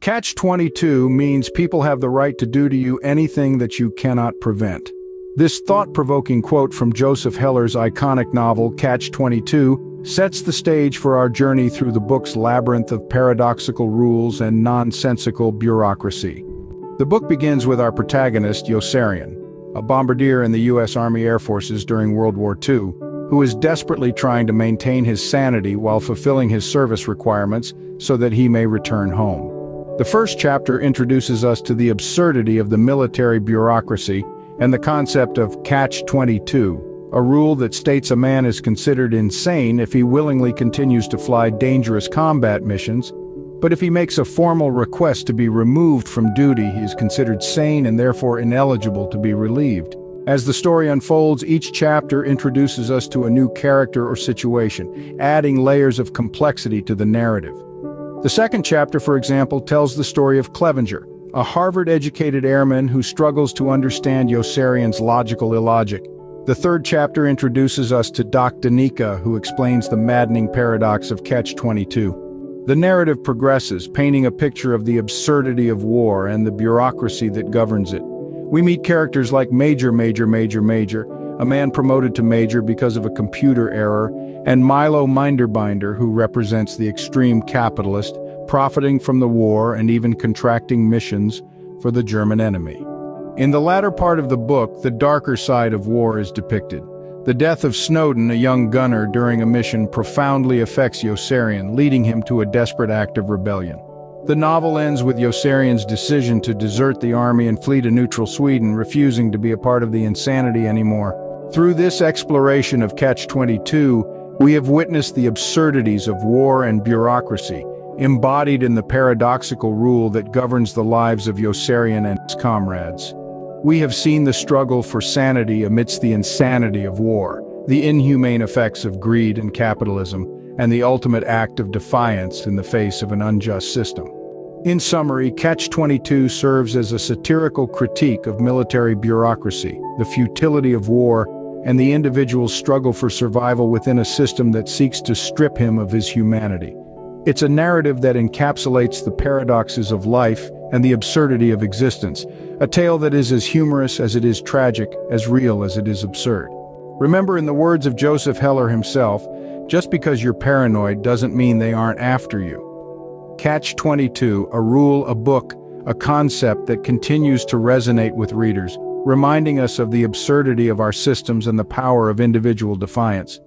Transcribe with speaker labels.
Speaker 1: Catch-22 means people have the right to do to you anything that you cannot prevent. This thought-provoking quote from Joseph Heller's iconic novel, Catch-22, sets the stage for our journey through the book's labyrinth of paradoxical rules and nonsensical bureaucracy. The book begins with our protagonist, Yossarian, a bombardier in the U.S. Army Air Forces during World War II, who is desperately trying to maintain his sanity while fulfilling his service requirements so that he may return home. The first chapter introduces us to the absurdity of the military bureaucracy and the concept of Catch-22, a rule that states a man is considered insane if he willingly continues to fly dangerous combat missions, but if he makes a formal request to be removed from duty, he is considered sane and therefore ineligible to be relieved. As the story unfolds, each chapter introduces us to a new character or situation, adding layers of complexity to the narrative. The second chapter, for example, tells the story of Clevenger, a Harvard-educated airman who struggles to understand Yossarian's logical illogic. The third chapter introduces us to Doc Danica, who explains the maddening paradox of Catch-22. The narrative progresses, painting a picture of the absurdity of war and the bureaucracy that governs it. We meet characters like Major, a man promoted to Major because of a computer error, and Milo Minderbinder, who represents the extreme capitalist, profiting from the war and even contracting missions for the German enemy. In the latter part of the book, the darker side of war is depicted. The death of Snowden, a young gunner during a mission, profoundly affects Yossarian, leading him to a desperate act of rebellion. The novel ends with Yossarian's decision to desert the army and flee to neutral Sweden, refusing to be a part of the insanity anymore. Through this exploration of Catch-22, we have witnessed the absurdities of war and bureaucracy, embodied in the paradoxical rule that governs the lives of Yossarian and his comrades. We have seen the struggle for sanity amidst the insanity of war, the inhumane effects of greed and capitalism, and the ultimate act of defiance in the face of an unjust system. In summary, Catch-22 serves as a satirical critique of military bureaucracy, the futility of war, and the individual's struggle for survival within a system that seeks to strip him of his humanity. It's a narrative that encapsulates the paradoxes of life and the absurdity of existence, a tale that is as humorous as it is tragic, as real as it is absurd. Remember, in the words of Joseph Heller himself, just because you're paranoid doesn't mean they aren't after you. Catch-22, a rule, a book, a concept that continues to resonate with readers, reminding us of the absurdity of our systems and the power of individual defiance.